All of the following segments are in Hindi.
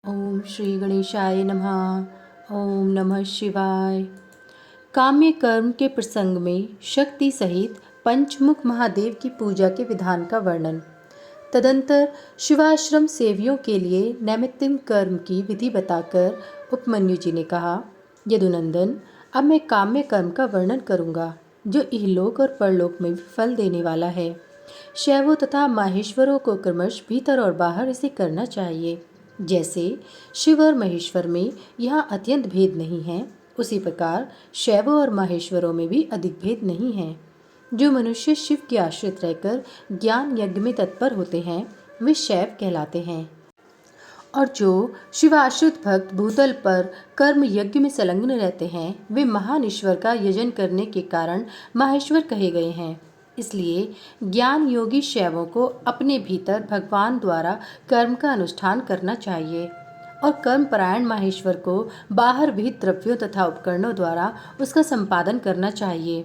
ओम श्री गणेशाय नमः। ओम नमः शिवाय। काम्य कर्म के प्रसंग में शक्ति सहित पंचमुख महादेव की पूजा के विधान का वर्णन। तदंतर शिवाश्रम सेवियों के लिए नैमित्तिक कर्म की विधि बताकर उपमन्यु जी ने कहा, यदुनंदन, अब मैं काम्य कर्म का वर्णन करूंगा जो इहलोक और परलोक में भी फल देने वाला है। शैवों तथा माहेश्वरों को क्रमश भीतर और बाहर इसे करना चाहिए। जैसे शिव और महेश्वर में यहाँ अत्यंत भेद नहीं है, उसी प्रकार शैवों और माहेश्वरों में भी अधिक भेद नहीं है। जो मनुष्य शिव के आश्रित रहकर ज्ञान यज्ञ में तत्पर होते हैं वे शैव कहलाते हैं, और जो शिवाश्रित भक्त भूतल पर कर्म यज्ञ में संलग्न रहते हैं वे महान ईश्वर का यजन करने के कारण माहेश्वर कहे गए हैं। इसलिए ज्ञान योगी शैवों को अपने भीतर भगवान द्वारा कर्म का अनुष्ठान करना चाहिए और कर्मपरायण माहेश्वर को बाहर विहित द्रव्यों तथा उपकरणों द्वारा उसका संपादन करना चाहिए।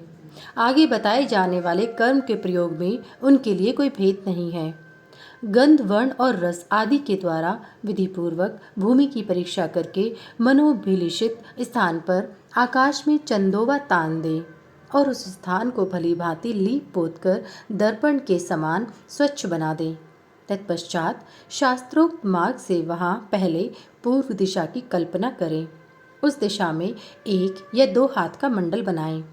आगे बताए जाने वाले कर्म के प्रयोग में उनके लिए कोई भेद नहीं है। गंध, वर्ण और रस आदि के द्वारा विधिपूर्वक भूमि की परीक्षा करके मनोभिलिषित स्थान पर आकाश में चंदोवा तान दे और उस स्थान को भली भांति लीप पोत कर दर्पण के समान स्वच्छ बना दे। तत्पश्चात शास्त्रोक्त मार्ग से वहाँ पहले पूर्व दिशा की कल्पना करें। उस दिशा में 1 या 2 हाथ का मंडल बनाएं।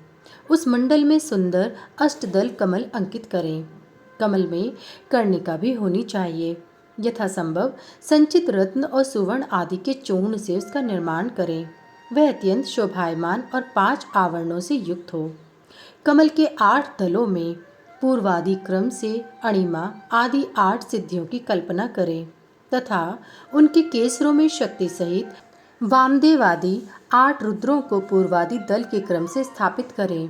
उस मंडल में सुंदर अष्टदल कमल अंकित करें। कमल में कर्णिका भी होनी चाहिए। यथासंभव संचित रत्न और सुवर्ण आदि के चूर्ण से उसका निर्माण करें। वह अत्यंत शोभायमान और 5 आवरणों से युक्त हो। कमल के 8 दलों में पूर्वादि क्रम से अणिमा आदि 8 सिद्धियों की कल्पना करें तथा उनके केसरों में शक्ति सहित वामदेवादि 8 रुद्रों को पूर्वादि दल के क्रम से स्थापित करें।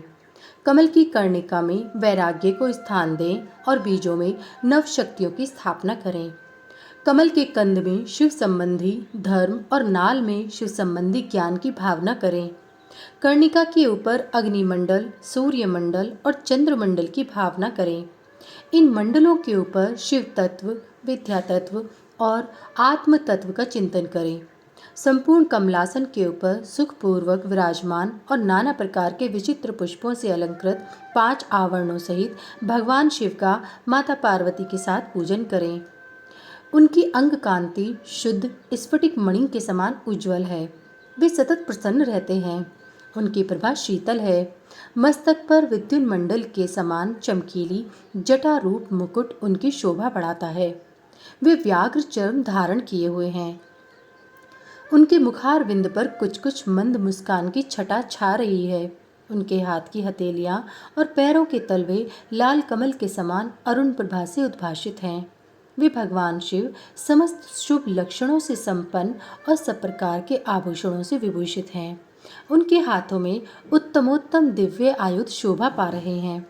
कमल की कर्णिका में वैराग्य को स्थान दें और बीजों में नव शक्तियों की स्थापना करें। कमल के कंद में शिव संबंधी धर्म और नाल में शिव संबंधी ज्ञान की भावना करें। कर्णिका के ऊपर अग्निमंडल, सूर्यमंडल और चंद्रमंडल की भावना करें। इन मंडलों के ऊपर शिव तत्व, विद्या तत्व और आत्म तत्व का चिंतन करें। संपूर्ण कमलासन के ऊपर सुखपूर्वक विराजमान और नाना प्रकार के विचित्र पुष्पों से अलंकृत 5 आवरणों सहित भगवान शिव का माता पार्वती के साथ पूजन करें। उनकी अंग कांति शुद्ध स्फटिक मणि के समान उज्जवल है। वे सतत प्रसन्न रहते हैं। उनकी प्रभा शीतल है। मस्तक पर विद्युत मंडल के समान चमकीली जटा रूप मुकुट उनकी शोभा बढ़ाता है। वे व्याघ्र चर्म धारण किए हुए हैं। उनके मुखार विंद पर कुछ कुछ मंद मुस्कान की छटा छा रही है। उनके हाथ की हथेलियां और पैरों के तलवे लाल कमल के समान अरुण प्रभा से उद्भासित हैं। वे भगवान शिव समस्त शुभ लक्षणों से संपन्न और सब प्रकार के आभूषणों से विभूषित हैं। उनके हाथों में उत्तमोत्तम दिव्य आयुध शोभा पा रहे हैं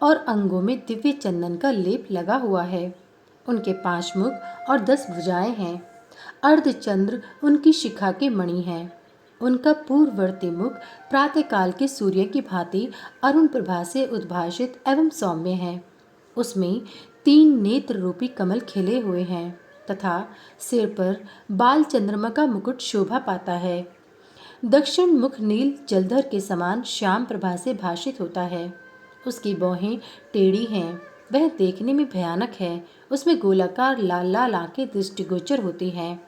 और अंगों में दिव्य चंदन का लेप लगा हुआ है। उनके 5 मुख और 10 भुजाएं हैं। अर्धचंद्र उनकी शिखा के मणि हैं। उनका पूर्ववर्ती मुख प्रातःकाल के सूर्य की भांति अरुण प्रभा से उद्भासित एवं सौम्य है। उसमें 3 नेत्र रूपी कमल खिले हुए हैं तथा सिर पर बाल चंद्रमा का मुकुट शोभा पाता है। दक्षिण मुख नील जलधर के समान श्याम प्रभा से भाषित होता है। उसकी भौहें टेढ़ी हैं। वह देखने में भयानक है। उसमें गोलाकार लाल लाल आंखें दृष्टिगोचर होती हैं।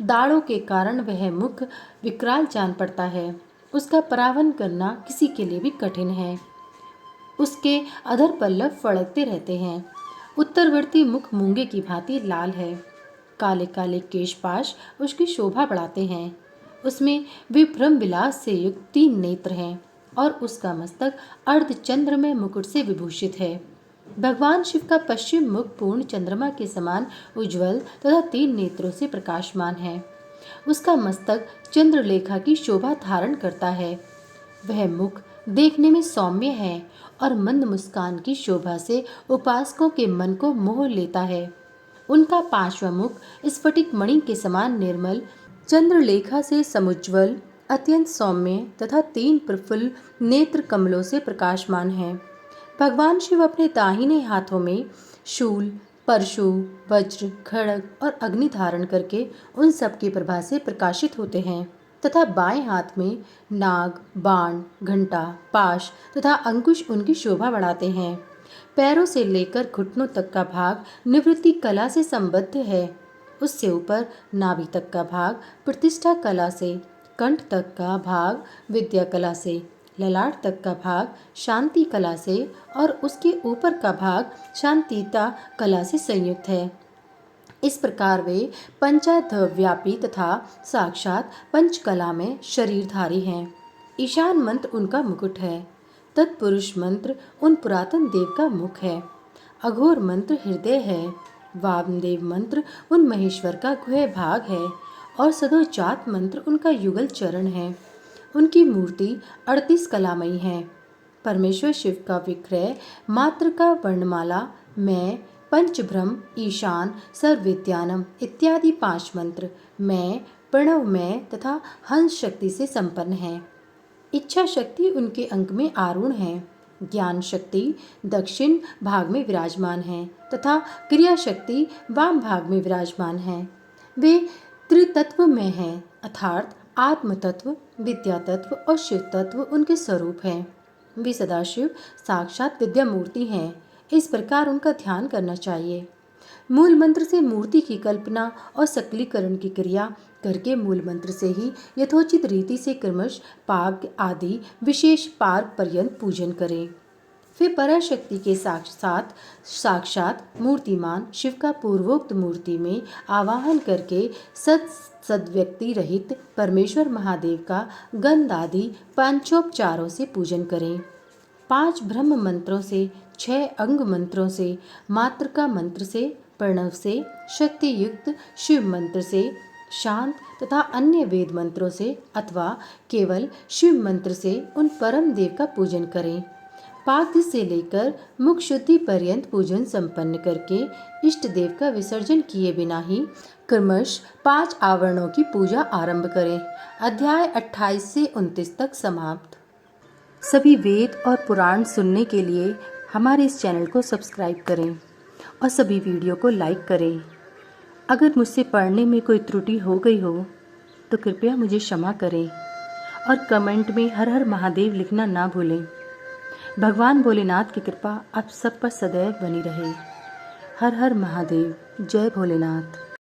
दाढ़ों के कारण वह मुख विकराल जान पड़ता है। उसका परावन करना किसी के लिए भी कठिन है। उसके अधर पल्लव फड़कते रहते हैं। उत्तरवर्ती मुख मूंगे की भांति लाल है। काले काले केशपाश उसकी शोभा बढ़ाते हैं। उसमें विभ्रम विलास से युक्त 3 नेत्र हैं और उसका मस्तक अर्धचंद्र में मुकुट से विभूषित है। भगवान शिव का पश्चिम मुख पूर्ण चंद्रमा के समान उज्ज्वल तथा 3 नेत्रों से प्रकाशमान है। उसका मस्तक चंद्रलेखा की शोभा धारण करता है। वह मुख देखने में सौम्य है और मंद मुस्कान की शोभा से उपासकों के मन को मोह लेता है। उनका 5वां मुख स्फटिक मणि के समान निर्मल, चंद्रलेखा से समुज्ज्वल, अत्यंत सौम्य तथा 3 प्रफुल्ल नेत्र कमलों से प्रकाशमान है। भगवान शिव अपने दाहिने हाथों में शूल, परशु, वज्र, खड्ग और अग्नि धारण करके उन सब की प्रभा से प्रकाशित होते हैं तथा बाएं हाथ में नाग, बाण, घंटा, पाश तथा अंकुश उनकी शोभा बढ़ाते हैं। पैरों से लेकर घुटनों तक का भाग निवृत्ति कला से संबद्ध है। उससे ऊपर नाभि तक का भाग प्रतिष्ठा कला से, कंठ तक का भाग विद्या कला से, ललाट तक का भाग शांति कला से और उसके ऊपर का भाग शांतिता कला से संयुक्त है। इस प्रकार वे पंचाध्याव्यापी तथा साक्षात पंचकला में शरीरधारी हैं। ईशान मंत्र उनका मुकुट है। तत्पुरुष मंत्र उन पुरातन देव का मुख है। अघोर मंत्र हृदय है। वामदेव मंत्र उन महेश्वर का गुह्य भाग है और सदोजात मंत्र उनका युगल चरण है। उनकी मूर्ति 38 कलामयी है। परमेश्वर शिव का विक्रय मात्र का वर्णमाला मैं, पंचब्रह्म, ईशान, सर्वविद्यानम इत्यादि 5 मंत्र मैं, प्रणवमय तथा हंस शक्ति से संपन्न है। इच्छा शक्ति उनके अंक में आरूढ़ है। ज्ञान शक्ति दक्षिण भाग में विराजमान है तथा क्रिया शक्ति वाम भाग में विराजमान है। वे त्रितत्व में हैं, अर्थात आत्म तत्व, विद्या तत्व और शिव तत्व उनके स्वरूप हैं। वे सदाशिव साक्षात विद्या मूर्ति हैं। इस प्रकार उनका ध्यान करना चाहिए। मूल मंत्र से मूर्ति की कल्पना और सकलीकरण की क्रिया करके मूल मंत्र से ही यथोचित रीति से क्रमश पाग आदि विशेष पार्ग पर्यंत पूजन करें। फिर पराशक्ति के साक्षात मूर्तिमान शिव का पूर्वोक्त मूर्ति में आवाहन करके सद्व्यक्ति रहित परमेश्वर महादेव का गंध आदि पंचोपचारों से पूजन करें। 5 ब्रह्म मंत्रों से, 6 अंग मंत्रों से, मातृका मंत्र से, प्रणव से, शक्ति युक्त शिव मंत्र से, शांत तथा अन्य वेद मंत्रों से अथवा केवल शिव मंत्र से उन परम देव का पूजन करें। पाद्य से लेकर मुख शुद्धि पर्यंत पूजन संपन्न करके इष्ट देव का विसर्जन किए बिना ही क्रमश 5 आवरणों की पूजा आरंभ करें। अध्याय 28 से 29 तक समाप्त। सभी वेद और पुराण सुनने के लिए हमारे इस चैनल को सब्सक्राइब करें और सभी वीडियो को लाइक करें। अगर मुझसे पढ़ने में कोई त्रुटि हो गई हो तो कृपया मुझे क्षमा करें और कमेंट में हर हर महादेव लिखना ना भूलें। भगवान भोलेनाथ की कृपा आप सब पर सदैव बनी रहे। हर हर महादेव। जय भोलेनाथ।